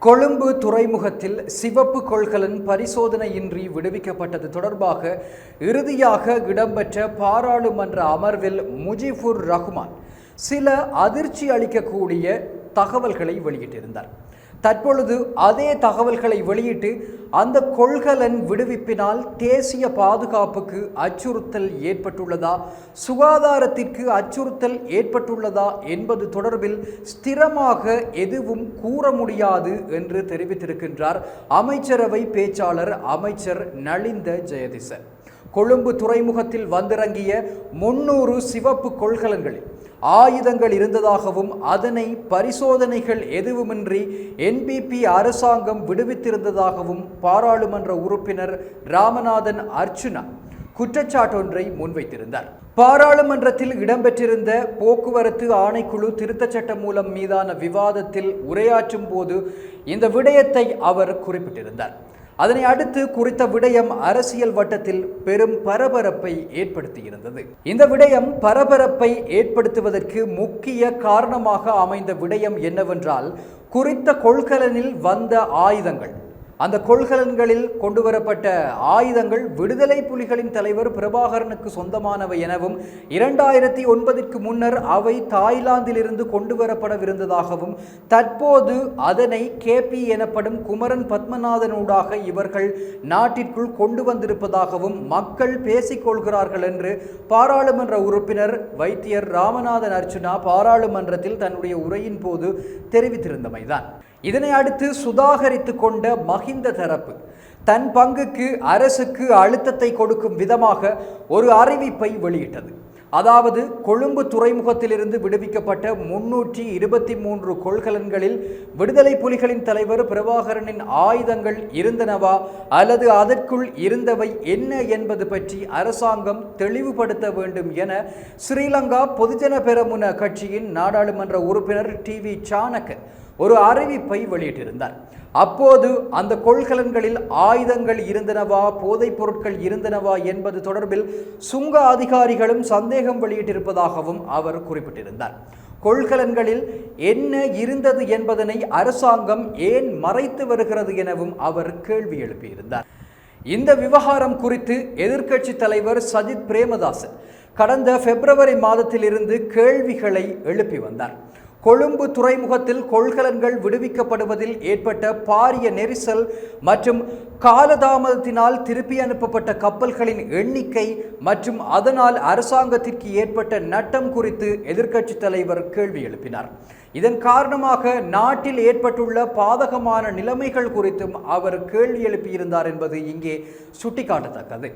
கொழும்பு துறைமுகத்தில் சிவப்பு கொள்கலன் பரிசோதனையின்றி விடுவிக்கப்பட்டது தொடர்பாக இறுதியாக இடம்பெற்ற பாராளுமன்ற அமர்வில் முஜிபுர் ரஹ்மான் சில அதிர்ச்சி அளிக்கக்கூடிய தகவல்களை வெளியிட்டிருந்தார். தற்பொழுது அதே தகவல்களை வெளியிட்டு அந்த கொள்கலன் விடுவிப்பினால் தேசிய பாதுகாப்புக்கு அச்சுறுத்தல் ஏற்பட்டுள்ளதா, சுகாதாரத்திற்கு அச்சுறுத்தல் ஏற்பட்டுள்ளதா என்பது தொடர்பில் ஸ்திரமாக எதுவும் கூற முடியாது என்று தெரிவித்திருக்கின்றார் அமைச்சரவை பேச்சாளர் அமைச்சர் நலிந்த ஜெயதிச. கொழும்பு துறைமுகத்தில் வந்திறங்கிய 300 சிவப்பு கொள்கலன்களில் ஆயுதங்கள் இருந்ததாகவும் அதனை பரிசோதனைகள் எதுவுமின்றி NPP அரசாங்கம் விடுவித்திருந்ததாகவும் பாராளுமன்ற உறுப்பினர் ராமநாதன் அர்ச்சுனா குற்றச்சாட்டொன்றை முன்வைத்திருந்தார். பாராளுமன்றத்தில் இடம்பெற்றிருந்த போக்குவரத்து ஆணைக்குழு திருத்தச் சட்டம் மூலம் மீதான விவாதத்தில் உரையாற்றும் போது இந்த விடயத்தை அவர் குறிப்பிட்டிருந்தார். அதனை அடுத்து குறித்த விடயம் அரசியல் வட்டத்தில் பெரும் பரபரப்பை ஏற்படுத்தியிருந்தது. இந்த விடயம் பரபரப்பை ஏற்படுத்துவதற்கு முக்கிய காரணமாக அமைந்த விடயம் என்னவென்றால், குறித்த கொள்கலனில் வந்த ஆயுதங்கள், அந்த கொள்கலன்களில் கொண்டுவரப்பட்ட ஆயுதங்கள் விடுதலை புலிகளின் தலைவர் பிரபாகரனுக்கு சொந்தமானவை எனவும் 2009ற்கு முன்னர் அவை தாய்லாந்திலிருந்து கொண்டுவரப்படவிருந்ததாகவும் தற்போது அதனை KP எனப்படும் குமரன் பத்மநாதனூடாக இவர்கள் நாட்டிற்குள் கொண்டு வந்திருப்பதாகவும் மக்கள் பேசிக்கொள்கிறார்கள் என்று பாராளுமன்ற உறுப்பினர் வைத்தியர் ராமநாதன் அர்ச்சுனா பாராளுமன்றத்தில் தன்னுடைய உரையின் போது தெரிவித்திருந்தமைதான். இதனை அடுத்து சுதாகரித்து கொண்ட மஹிந்த தரப்பு தன் பங்குக்கு அரசுக்கு அழுத்தத்தை கொடுக்கும் விதமாக ஒரு அறிவிப்பை வெளியிட்டது. அதாவது, கொழும்பு துறைமுகத்திலிருந்து விடுவிக்கப்பட்ட 323 கொள்கலன்களில் விடுதலை புலிகளின் தலைவர் பிரபாகரனின் ஆயுதங்கள் இருந்தனவா அல்லது அதற்குள் இருந்தவை என்ன என்பது பற்றி அரசாங்கம் தெளிவுபடுத்த வேண்டும் என ஸ்ரீலங்கா பொதுஜன பெரமுன கட்சியின் நாடாளுமன்ற உறுப்பினர் TV சாணக்க ஒரு அறிவிப்பை வெளியிட்டிருந்தார். அப்போது அந்த கொள்கலன்களில் ஆயுதங்கள் இருந்தனவா, போதைப் பொருட்கள் இருந்தனவா என்பது தொடர்பில் சுங்க அதிகாரிகளும் சந்தேகம் வெளியிட்டிருப்பதாகவும் அவர் குறிப்பிட்டிருந்தார். கொள்கலன்களில் என்ன இருந்தது என்பதனை அரசாங்கம் ஏன் மறைத்து வருகிறது எனவும் அவர் கேள்வி எழுப்பியிருந்தார். இந்த விவகாரம் குறித்து எதிர்க்கட்சி தலைவர் சஜித் பிரேமதாச கடந்த பிப்ரவரி மாதத்திலிருந்து கேள்விகளை எழுப்பி வந்தார். கொழும்பு துறைமுகத்தில் கொள்கலன்கள் விடுவிக்கப்படுவதில் ஏற்பட்ட பாரிய நெரிசல் மற்றும் காலதாமதத்தினால் திருப்பி அனுப்பப்பட்ட கப்பல்களின் எண்ணிக்கை மற்றும் அதனால் அரசாங்கத்திற்கு ஏற்பட்ட நட்டம் குறித்து எதிர்க்கட்சி தலைவர் கேள்வி எழுப்பினார். இதன் காரணமாக நாட்டில் ஏற்பட்டுள்ள பாதகமான நிலைமைகள் குறித்தும் அவர் கேள்வி எழுப்பியிருந்தார் என்பது இங்கே சுட்டிக்காட்டத்தக்கது.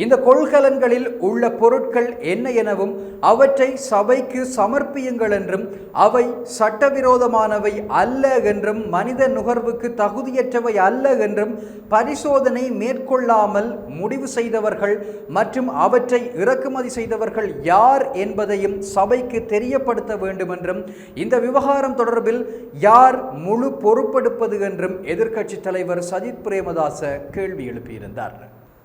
இந்த கொள்கலன்களில் உள்ள பொருட்கள் என்ன எனவும் அவற்றை சபைக்கு சமர்ப்பியுங்கள் என்றும் அவை சட்டவிரோதமானவை அல்ல என்றும் மனித நுகர்வுக்கு தகுதியற்றவை அல்ல என்றும் பரிசோதனை மேற்கொள்ளாமல் முடிவு செய்தவர்கள் மற்றும் அவற்றை இறக்குமதி செய்தவர்கள் யார் என்பதையும் சபைக்கு தெரியப்படுத்த வேண்டும் என்றும் இந்த விவகாரம் தொடர்பில் யார் முழு பொறுப்பெடுப்பது என்றும் எதிர்க்கட்சி தலைவர் சஜித் பிரேமதாச கேள்வி எழுப்பியிருந்தார்.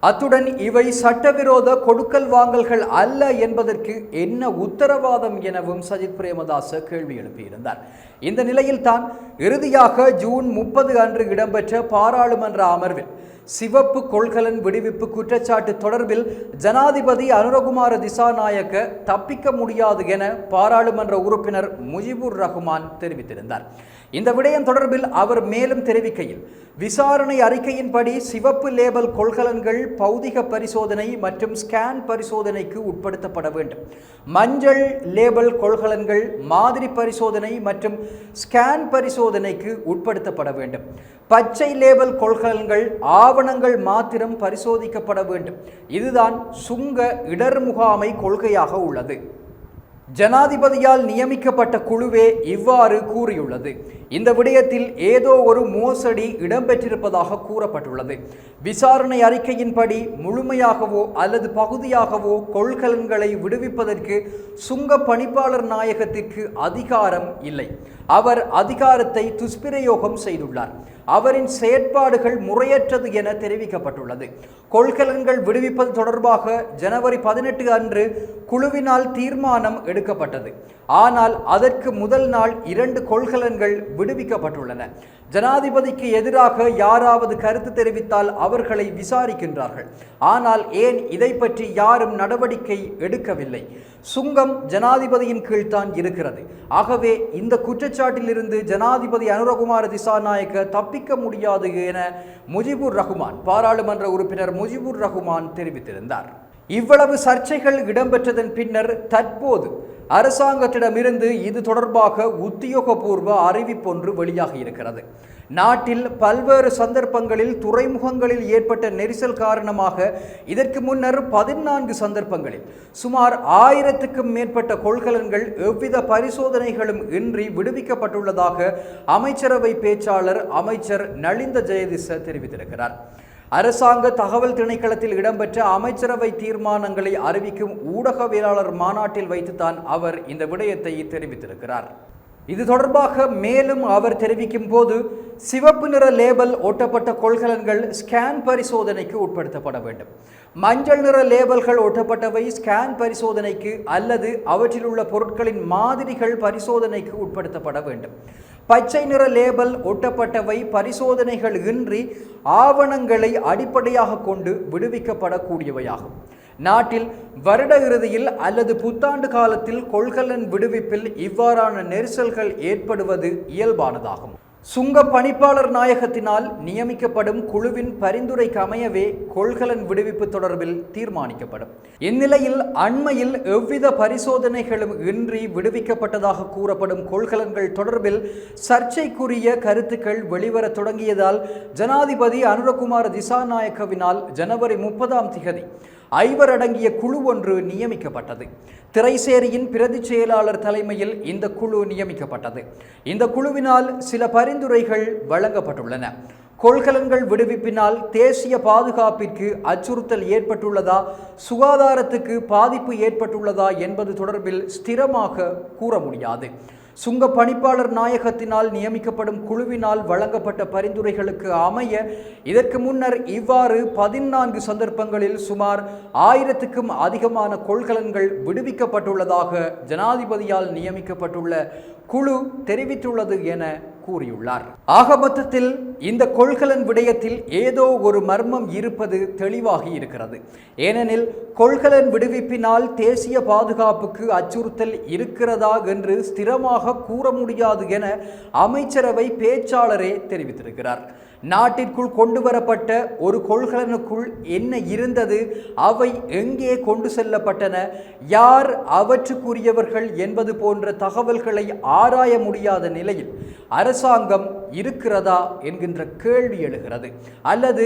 அத்துடன் இவை சட்டவிரோத கொடுக்கல் வாங்கல்கள் அல்ல என்பதற்கு என்ன உத்தரவாதம் எனவும் சஜித் பிரேமதாச கேள்வி எழுப்பியிருந்தார். இந்த நிலையில் தான் இறுதியாக ஜூன் 30 அன்று இடம்பெற்ற பாராளுமன்ற அமர்வில் சிவப்பு கொள்கலன் விடுவிப்பு குற்றச்சாட்டு தொடர்பில் ஜனாதிபதி அனுரகுமார திசாநாயக்க தப்பிக்க முடியாது என பாராளுமன்ற உறுப்பினர் முஜிபுர் ரஹ்மான் தெரிவித்திருந்தார். இந்த விடயம் தொடர்பில் அவர் மேலும் தெரிவிக்கையில், விசாரணை அறிக்கையின்படி சிவப்பு லேபல் கொள்கலன்கள் பௌதிக பரிசோதனை மற்றும் ஸ்கேன் பரிசோதனைக்கு உட்படுத்தப்பட வேண்டும். மஞ்சள் லேபல் கொள்கலன்கள் மாதிரி பரிசோதனை மற்றும் ஸ்கேன் பரிசோதனைக்கு உட்படுத்தப்பட வேண்டும். பச்சை லேபல் கொள்கலன்கள் ஆவணங்கள் மாத்திரம் பரிசோதிக்கப்பட வேண்டும். இதுதான் சுங்க இடர் முகாமை கொள்கையாக உள்ளது. ஜனாதிபதியால் நியமிக்கப்பட்ட குழுவே இவ்வாறு கூறியுள்ளது. இந்த விடயத்தில் ஏதோ ஒரு மோசடி இடம்பெற்றிருப்பதாக கூறப்பட்டுள்ளது. விசாரணை அறிக்கையின்படி முழுமையாகவோ அல்லது பகுதியாகவோ கொள்கலன்களை விடுவிப்பதற்கு சுங்க பணிப்பாளர் நாயகத்திற்கு அதிகாரம் இல்லை. அவர் அதிகாரத்தை துஷ்பிரயோகம் செய்துள்ளார். அவரின் செயற்பாடுகள் முறையற்றது என தெரிவிக்கப்பட்டுள்ளது. கொள்கலன்கள் விடுவிப்பது தொடர்பாக ஜனவரி 18 அன்று குழுவினால் தீர்மானம் எடுக்கப்பட்டது. ஆனால் அதற்கு முதல் நாள் 2 கொள்கலன்கள் விடுவிக்கப்பட்டுள்ளன. ஜனாதிபதிக்கு எதிராக யாராவது கருத்து தெரிவித்தால் அவர்களை விசாரிக்கின்றார்கள். ஆனால் ஏன் இதை பற்றி யாரும் நடவடிக்கை எடுக்கவில்லை? சுங்கம் ஜனாதிபதியின் கீழ்தான் இருக்கிறது. ஆகவே இந்த குற்றச்சாட்டிலிருந்து ஜனாதிபதி அனுரகுமார திசாநாயக்க தப்பிக்க முடியாது என முஜிபுர் ரஹ்மான், பாராளுமன்ற உறுப்பினர் முஜிபுர் ரஹ்மான் தெரிவித்திருந்தார். இவ்வளவு சர்ச்சைகள் இடம்பெற்றதன் பின்னர் தற்போது அரசாங்கத்திடமிருந்து இது தொடர்பாக உத்தியோகபூர்வ அறிவிப்பொன்று வெளியாகி இருக்கிறது. நாட்டில் பல்வேறு சந்தர்ப்பங்களில் துறைமுகங்களில் ஏற்பட்ட நெரிசல் காரணமாக இதற்கு முன்னர் 14 சந்தர்ப்பங்களில் சுமார் 1000க்கும் மேற்பட்ட கொள்கலன்கள் எவ்வித பரிசோதனைகளும் இன்றி விடுவிக்கப்பட்டுள்ளதாக அமைச்சரவை பேச்சாளர் அமைச்சர் நலிந்த ஜெயதிச தெரிவித்திருக்கிறார். அரசாங்க தகவல் திணைக்களத்தில் இடம்பெற்ற அமைச்சரவை தீர்மானங்களை அறிவிக்கும் ஊடகவியலாளர் மாநாட்டில் வைத்துத்தான் அவர் இந்த விடயத்தை தெரிவித்திருக்கிறார். இது தொடர்பாக மேலும் அவர் தெரிவிக்கும் போது, சிவப்பு நிற லேபல் ஒட்டப்பட்ட கொள்கலன்கள் ஸ்கேன் பரிசோதனைக்கு உட்படுத்தப்பட வேண்டும். மஞ்சள் நிற லேபல்கள் ஒட்டப்பட்டவை ஸ்கேன் பரிசோதனைக்கு அல்லது அவற்றில் உள்ள பொருட்களின் மாதிரிகள் பரிசோதனைக்கு உட்படுத்தப்பட வேண்டும். பச்சை நிற லேபல் ஒட்டப்பட்டவை பரிசோதனைகள் இன்றி ஆவணங்களை அடிப்படையாக கொண்டு விடுவிக்கப்படக்கூடியவையாகும். நாட்டில் வருட இறுதியில் அல்லது புத்தாண்டு காலத்தில் கொள்கலன் விடுவிப்பில் இவ்வாறான நெரிசல்கள் ஏற்படுவது இயல்பானதாகும். சுங்க பணிப்பாளர் நாயகத்தினால் நியமிக்கப்படும் குழுவின் பரிந்துரைக்கு அமையவே கொள்கலன் விடுவிப்பு தொடர்பில் தீர்மானிக்கப்படும். இந்நிலையில் அண்மையில் எவ்வித பரிசோதனைகளும் இன்றி விடுவிக்கப்பட்டதாக கூறப்படும் கொள்கலன்கள் தொடர்பில் சர்ச்சைக்குரிய கருத்துக்கள் வெளிவர தொடங்கியதால் ஜனாதிபதி அனுரகுமார திசாநாயக்கவினால் ஜனவரி 30 5 அடங்கிய குழு ஒன்று நியமிக்கப்பட்டது. திரைசேரியின் பிரதி செயலாளர் தலைமையில் இந்த குழு நியமிக்கப்பட்டது. இந்த குழுவினால் சில பரிந்துரைகள் வழங்கப்பட்டுள்ளன. கொள்கலன்கள் விடுவிப்பினால் தேசிய பாதுகாப்பிற்கு அச்சுறுத்தல் ஏற்பட்டுள்ளதா, சுகாதாரத்துக்கு பாதிப்பு ஏற்பட்டுள்ளதா என்பது தொடர்பில் ஸ்திரமாக கூற முடியாது. சுங்க பணிப்பாளர் நாயகத்தினால் நியமிக்கப்படும் குழுவினால் வழங்கப்பட்ட பரிந்துரைகளுக்கு அமைய இதற்கு முன்னர் இவ்வாறு 14 சந்தர்ப்பங்களில் சுமார் 1000க்கும் அதிகமான கொள்கலன்கள் விடுவிக்கப்பட்டுள்ளதாக ஜனாதிபதியால் நியமிக்கப்பட்டுள்ள குழு தெரிவித்துள்ளது என கூறியுள்ளார். ஆக மொத்தத்தில் இந்த கொள்கலன் விடயத்தில் ஏதோ ஒரு மர்மம் இருப்பது தெளிவாகி இருக்கிறது. ஏனெனில் கொள்கலன் விடுவிப்பினால் தேசிய பாதுகாப்புக்கு அச்சுறுத்தல் இருக்கிறதா என்று ஸ்திரமாக கூற முடியாது என அமைச்சரவை பேச்சாளரே தெரிவித்திருக்கிறார். நாட்டிற்குள் கொண்டு வரப்பட்ட ஒரு கொள்கலனுக்குள் என்ன இருந்தது, அவை எங்கே கொண்டு செல்லப்பட்டன, யார் அவற்றுக்குரியவர்கள் என்பது போன்ற தகவல்களை ஆராய முடியாத நிலையில் அரசாங்கம் இருக்கிறதா என்கின்ற கேள்வி எழுகிறது. அல்லது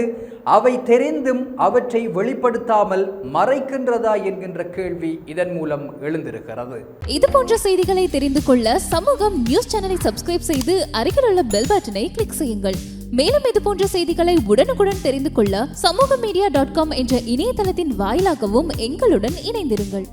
அவை தெரிந்தும் அவற்றை வெளிப்படுத்தாமல் மறைக்கின்றதா என்கின்ற கேள்வி இதன் மூலம் எழுந்திருக்கிறது. இது போன்ற செய்திகளை தெரிந்து கொள்ள சமூகம் நியூஸ் சேனலை சப்ஸ்கிரைப் செய்து அருகில் உள்ள பெல் பட்டனை கிளிக் செய்யுங்கள். மேலும் இது போன்ற செய்திகளை உடனுக்குடன் தெரிந்து கொள்ள சமூகமீடியா.com என்ற இணையதளத்தின் வாயிலாகவும் எங்களுடன் இணைந்திருங்கள்.